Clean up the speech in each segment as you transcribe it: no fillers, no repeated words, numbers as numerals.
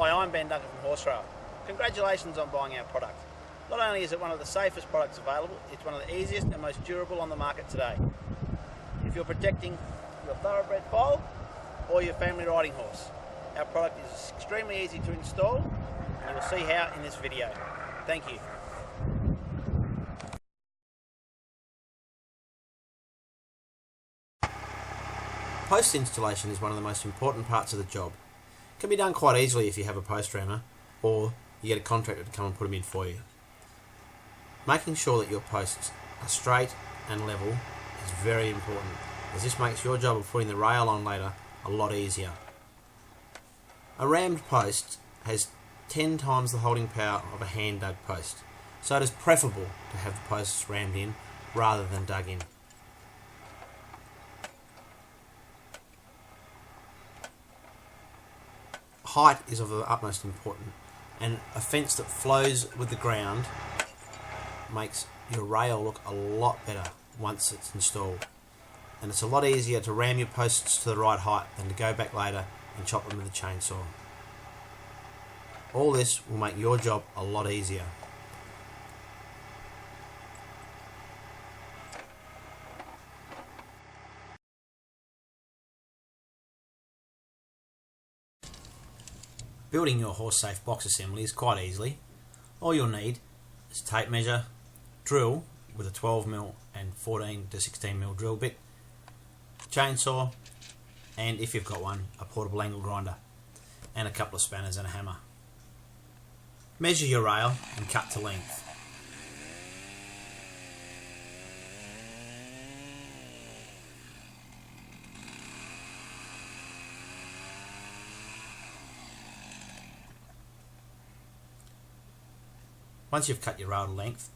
Hi, I'm Ben Duncan from Horserail. Congratulations on buying our product. Not only is it one of the safest products available, it's one of the easiest and most durable on the market today. If you're protecting your thoroughbred foal or your family riding horse, our product is extremely easy to install, and you will see how in this video. Thank you. Post installation is one of the most important parts of the job. It can be done quite easily if you have a post rammer, or you get a contractor to come and put them in for you. Making sure that your posts are straight and level is very important, as this makes your job of putting the rail on later a lot easier. A rammed post has 10 times the holding power of a hand dug post, so it is preferable to have the posts rammed in rather than dug in. Height is of the utmost importance, and a fence that flows with the ground makes your rail look a lot better once it's installed, and it's a lot easier to ram your posts to the right height than to go back later and chop them with a chainsaw. All this will make your job a lot easier. Building your horse safe box assembly is quite easy. All you'll need is a tape measure, drill with a 12mm and 14 to 16mm drill bit, chainsaw, and if you've got one, a portable angle grinder, and a couple of spanners and a hammer. Measure your rail and cut to length. Once you've cut your rail to length,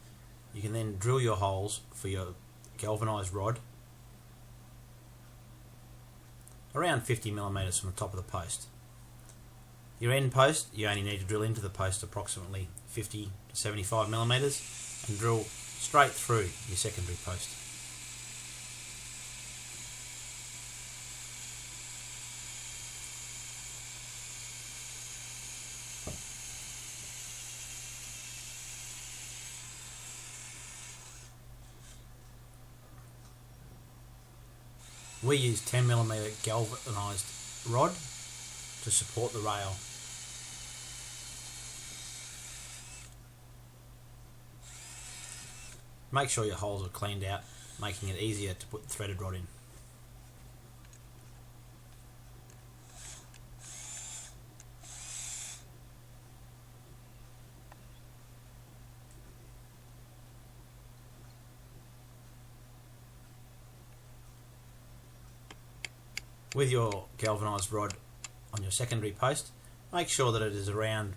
you can then drill your holes for your galvanised rod around 50mm from the top of the post. Your end post, you only need to drill into the post approximately 50 to 75mm and drill straight through your secondary post. We use 10mm galvanised rod to support the rail. Make sure your holes are cleaned out, making it easier to put the threaded rod in. With your galvanised rod on your secondary post, make sure that it is around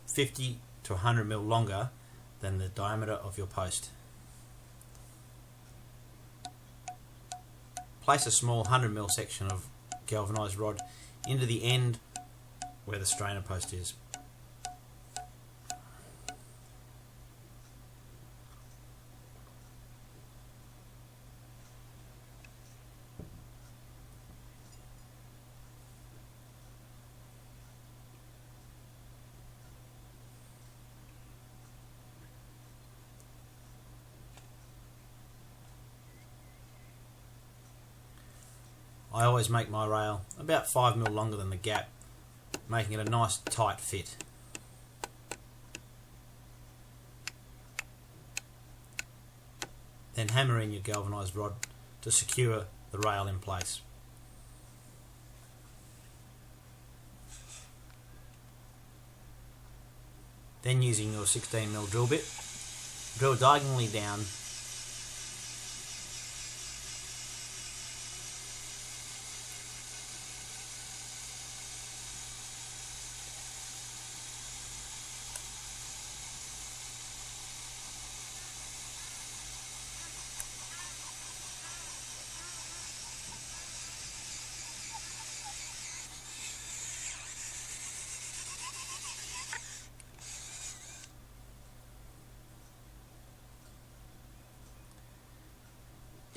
50 to 100mm longer than the diameter of your post. Place a small 100mm section of galvanised rod into the end where the strainer post is. I always make my rail about 5mm longer than the gap, making it a nice tight fit. Then hammer in your galvanised rod to secure the rail in place. Then using your 16mm drill bit, drill diagonally down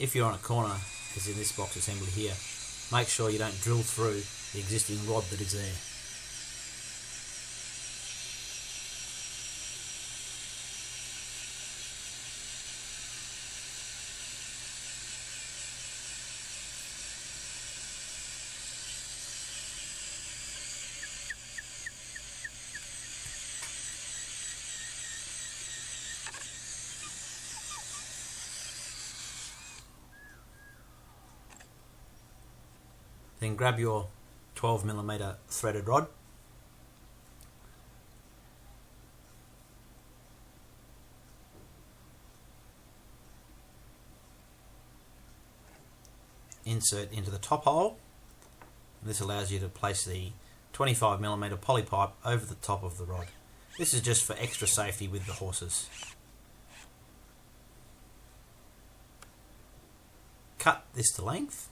If you're on a corner, as in this box assembly here, make sure you don't drill through the existing rod that is there. Then grab your 12mm threaded rod. Insert into the top hole. This allows you to place the 25mm poly pipe over the top of the rod. This is just for extra safety with the horses. Cut this to length.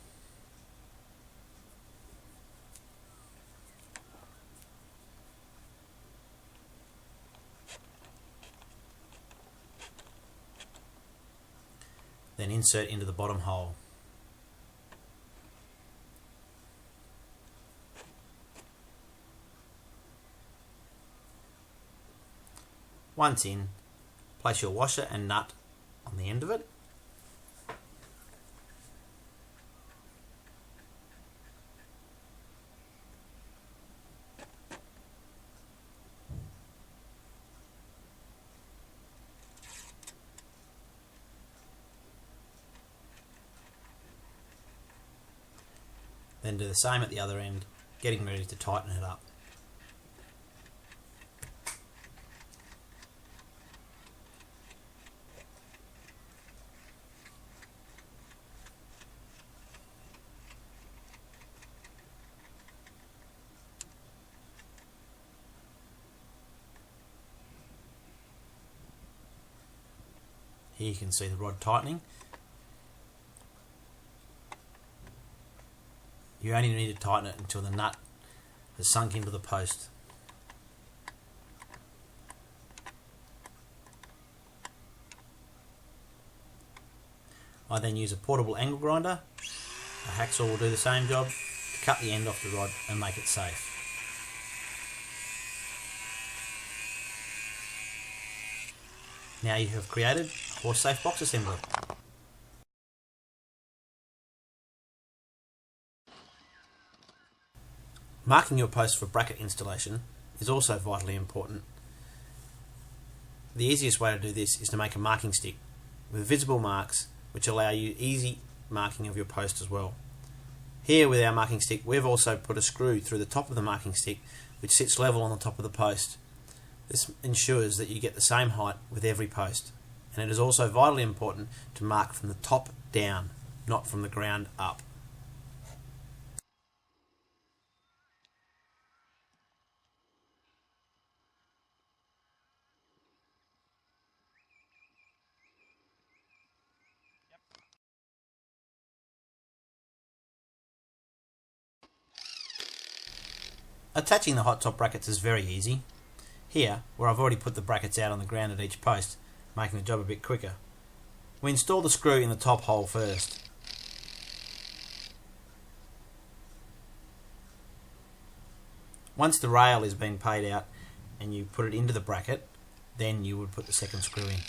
Then insert into the bottom hole. Once in, place your washer and nut on the end of it. Then do the same at the other end, getting ready to tighten it up. Here you can see the rod tightening. You only need to tighten it until the nut has sunk into the post. I then use a portable angle grinder. A hacksaw will do the same job to cut the end off the rod and make it safe. Now you have created a horse safe box assembly. Marking your post for bracket installation is also vitally important. The easiest way to do this is to make a marking stick with visible marks which allow you easy marking of your post as well. Here with our marking stick we've also put a screw through the top of the marking stick which sits level on the top of the post. This ensures that you get the same height with every post, and it is also vitally important to mark from the top down, not from the ground up. Attaching the hot top brackets is very easy. Here, where I've already put the brackets out on the ground at each post, making the job a bit quicker. We install the screw in the top hole first. Once the rail is being paid out and you put it into the bracket, then you would put the second screw in.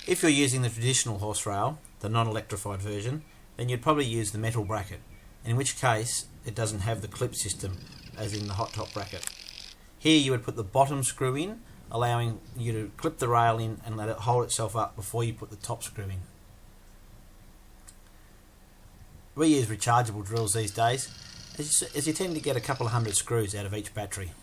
If you're using the traditional Horserail, the non-electrified version, then you'd probably use the metal bracket, in which case it doesn't have the clip system as in the hot top bracket. Here you would put the bottom screw in, allowing you to clip the rail in and let it hold itself up before you put the top screw in. We use rechargeable drills these days, as you tend to get a couple of hundred screws out of each battery.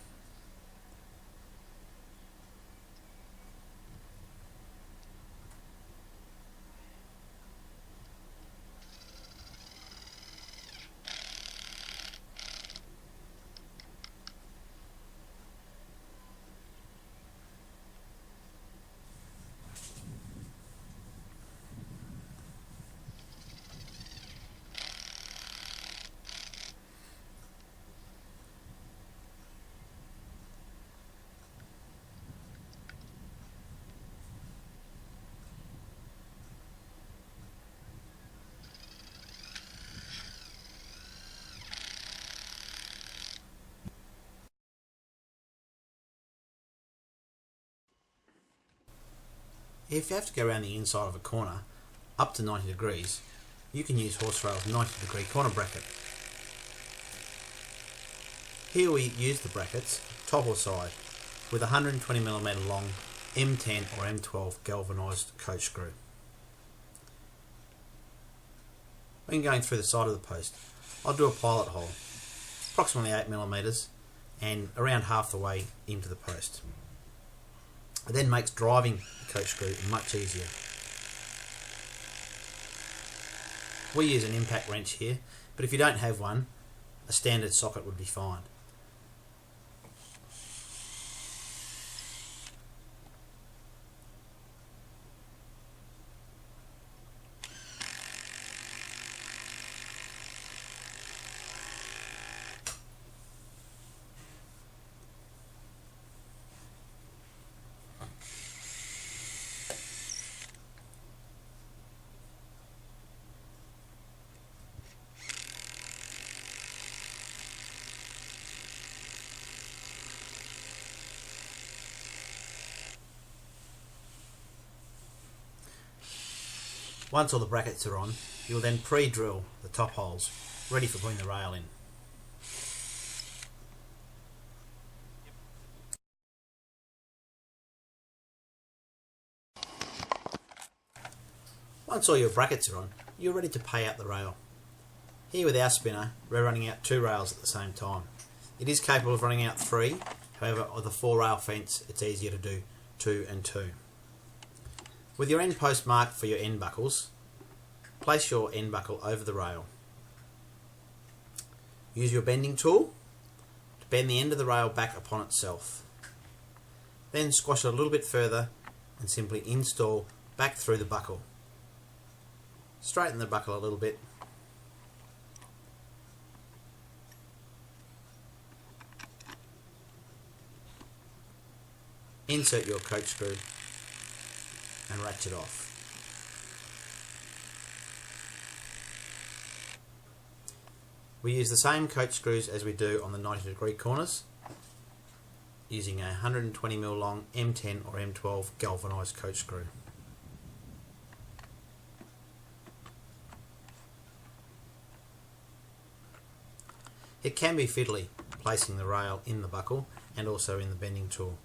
If you have to go around the inside of a corner up to 90 degrees, you can use Horserail's 90-degree corner bracket. Here we use the brackets, top or side, with a 120mm long M10 or M12 galvanised coach screw. When going through the side of the post, I'll do a pilot hole, approximately 8mm, and around half the way into the post. It then makes driving the coach screw much easier. We use an impact wrench here, but if you don't have one, a standard socket would be fine. Once all the brackets are on, you will then pre-drill the top holes, ready for putting the rail in. Once all your brackets are on, you're ready to pay out the rail. Here with our spinner, we're running out 2 rails at the same time. It is capable of running out 3, however with a 4-rail fence it's easier to do 2 and 2. With your end post marked for your end buckles, place your end buckle over the rail. Use your bending tool to bend the end of the rail back upon itself. Then squash it a little bit further and simply install back through the buckle. Straighten the buckle a little bit. Insert your coach screw and ratchet off. We use the same coach screws as we do on the 90-degree corners, using a 120mm long M10 or M12 galvanised coach screw. It can be fiddly placing the rail in the buckle and also in the bending tool,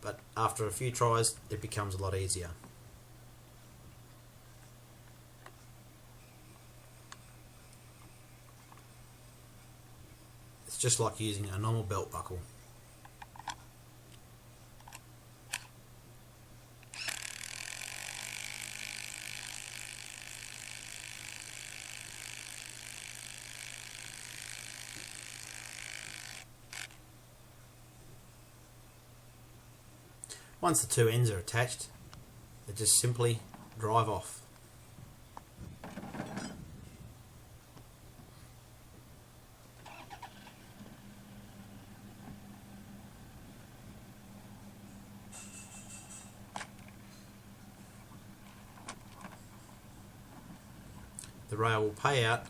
but after a few tries it becomes a lot easier. It's just like using a normal belt buckle. Once the 2 ends are attached, they just simply drive off. The rail will pay out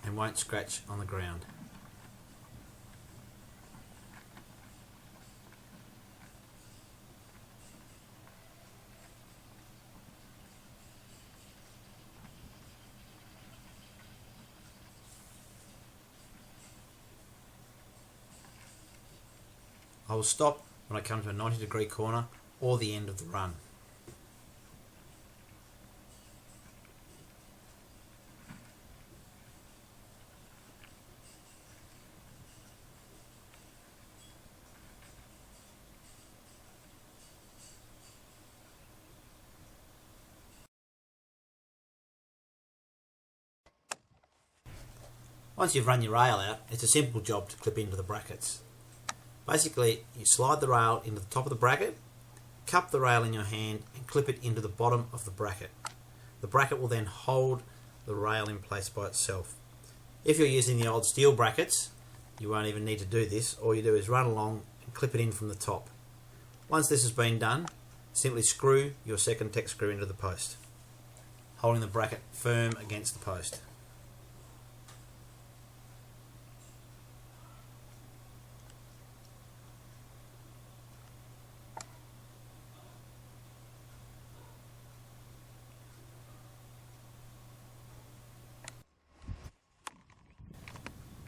and won't scratch on the ground. I will stop when I come to a 90-degree corner or the end of the run. Once you've run your rail out, it's a simple job to clip into the brackets. Basically, you slide the rail into the top of the bracket, cup the rail in your hand and clip it into the bottom of the bracket. The bracket will then hold the rail in place by itself. If you're using the old steel brackets, you won't even need to do this. All you do is run along and clip it in from the top. Once this has been done, simply screw your second Tek screw into the post, holding the bracket firm against the post.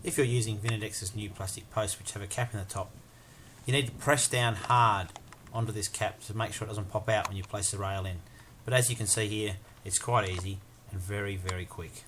If you're using Vinodex's new plastic posts which have a cap in the top, you need to press down hard onto this cap to make sure it doesn't pop out when you place the rail in. But as you can see here, it's quite easy and very, very quick.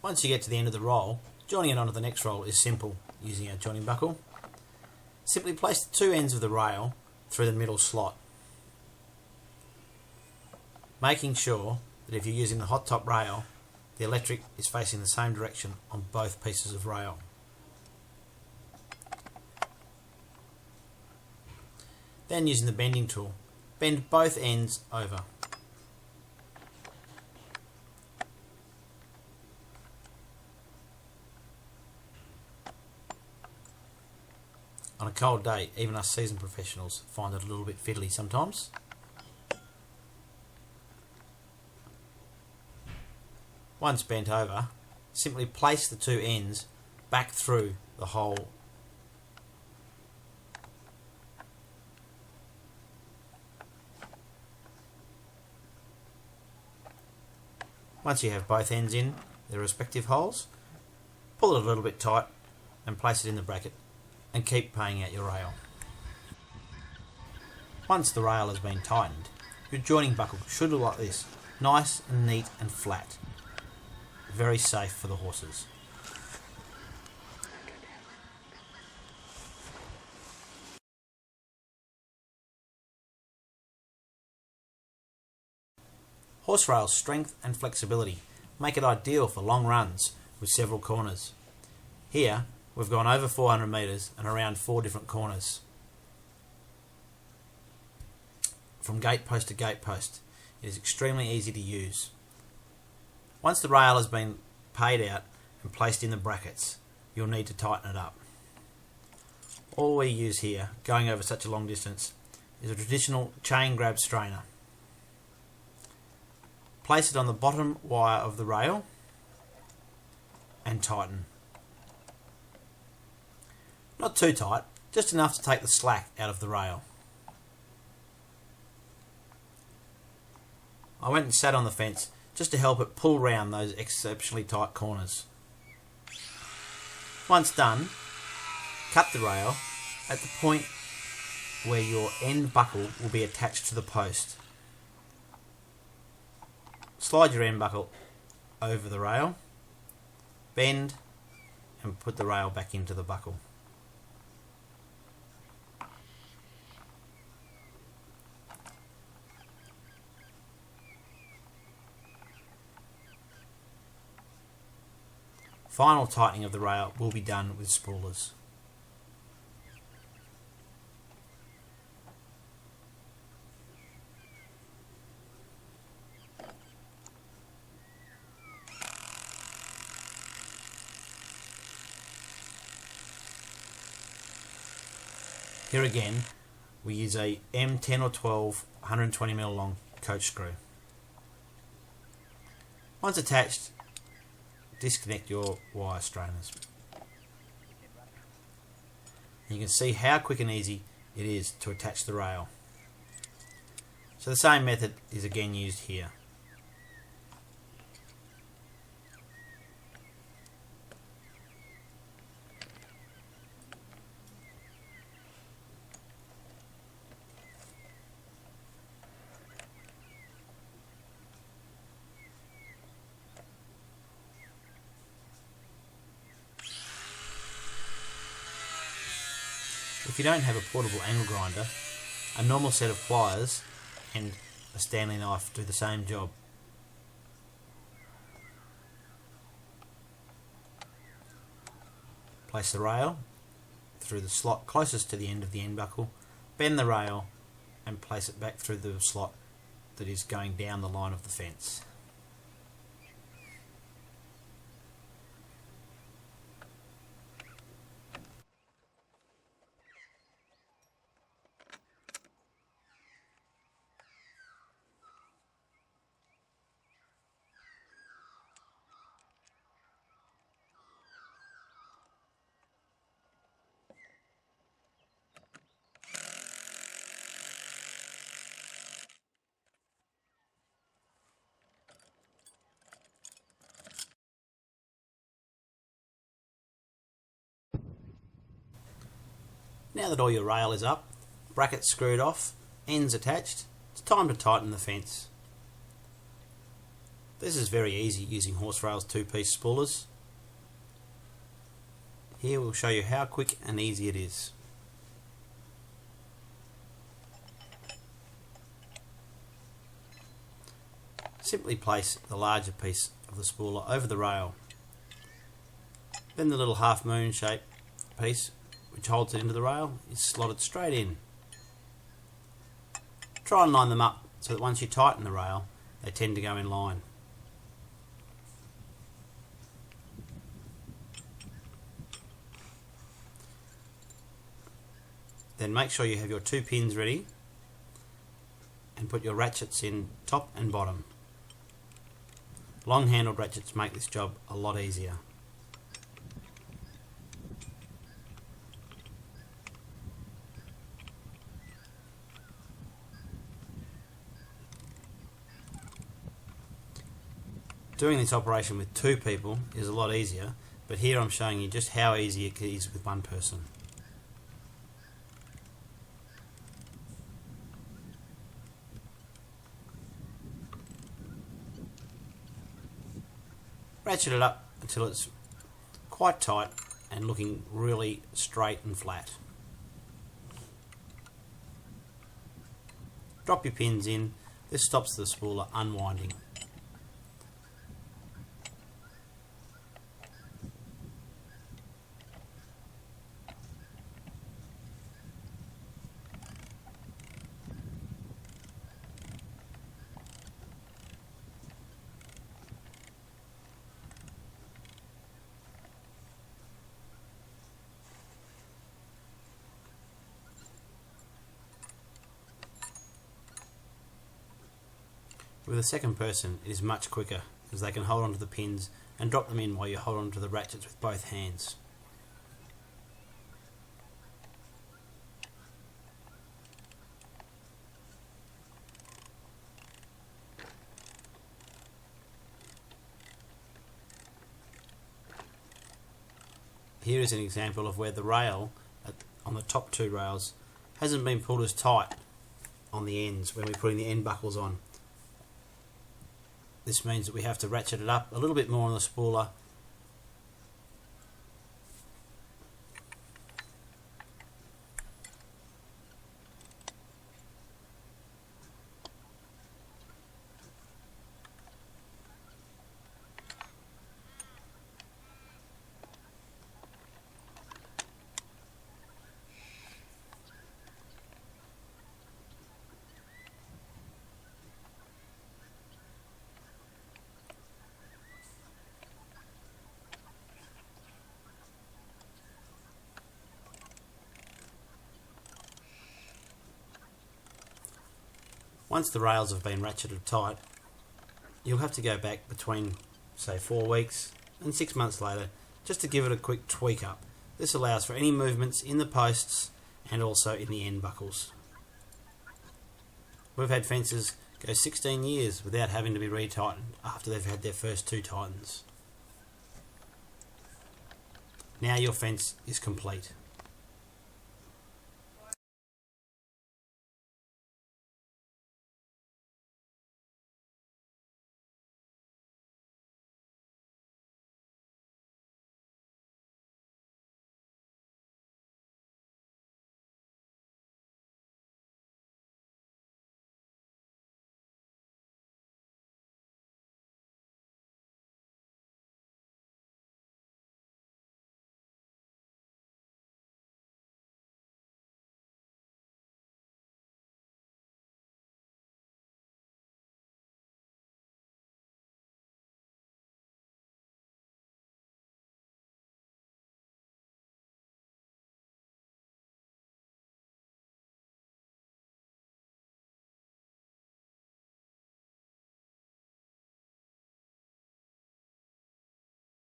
Once you get to the end of the roll, joining it onto the next roll is simple using our joining buckle. Simply place the two ends of the rail through the middle slot, making sure that if you're using the hot top rail, the electric is facing the same direction on both pieces of rail. Then using the bending tool, bend both ends over. On a cold day, even us seasoned professionals find it a little bit fiddly sometimes. Once bent over, simply place the two ends back through the hole. Once you have both ends in their respective holes, pull it a little bit tight and place it in the bracket and keep paying out your rail. Once the rail has been tightened, your joining buckle should look like this, nice and neat and flat. Very safe for the horses. Horserail's strength and flexibility make it ideal for long runs with several corners. Here, we've gone over 400 metres and around 4 different corners. From gate post to gate post, it is extremely easy to use. Once the rail has been paid out and placed in the brackets, you'll need to tighten it up. All we use here, going over such a long distance, is a traditional chain grab strainer. Place it on the bottom wire of the rail and tighten. Not too tight, just enough to take the slack out of the rail. I went and sat on the fence just to help it pull round those exceptionally tight corners. Once done, cut the rail at the point where your end buckle will be attached to the post. Slide your end buckle over the rail, bend and put the rail back into the buckle. Final tightening of the rail will be done with spoolers. Here again, we use a M10 or 12 120mm long coach screw. Once attached, disconnect your wire strainers. You can see how quick and easy it is to attach the rail. So the same method is again used here. If you don't have a portable angle grinder, a normal set of pliers and a Stanley knife do the same job. Place the rail through the slot closest to the end of the end buckle, bend the rail and place it back through the slot that is going down the line of the fence. Now that all your rail is up, brackets screwed off, ends attached, it's time to tighten the fence. This is very easy using Horserail's two-piece spoolers. Here we'll show you how quick and easy it is. Simply place the larger piece of the spooler over the rail. Then the little half moon shaped piece which holds it into the rail is slotted straight in. Try and line them up so that once you tighten the rail they tend to go in line. Then make sure you have your two pins ready and put your ratchets in top and bottom. Long handled ratchets make this job a lot easier. Doing this operation with two people is a lot easier, but here I'm showing you just how easy it is with one person. Ratchet it up until it's quite tight and looking really straight and flat. Drop your pins in. This stops the spooler unwinding. With a second person it is much quicker as they can hold onto the pins and drop them in while you hold onto the ratchets with both hands. Here is an example of where the rail on the top two rails hasn't been pulled as tight on the ends when we're putting the end buckles on. This means that we have to ratchet it up a little bit more on the spooler. Once the rails have been ratcheted tight, you'll have to go back between, say, 4 weeks and 6 months later just to give it a quick tweak up. This allows for any movements in the posts and also in the end buckles. We've had fences go 16 years without having to be retightened after they've had their first 2 tightens. Now your fence is complete.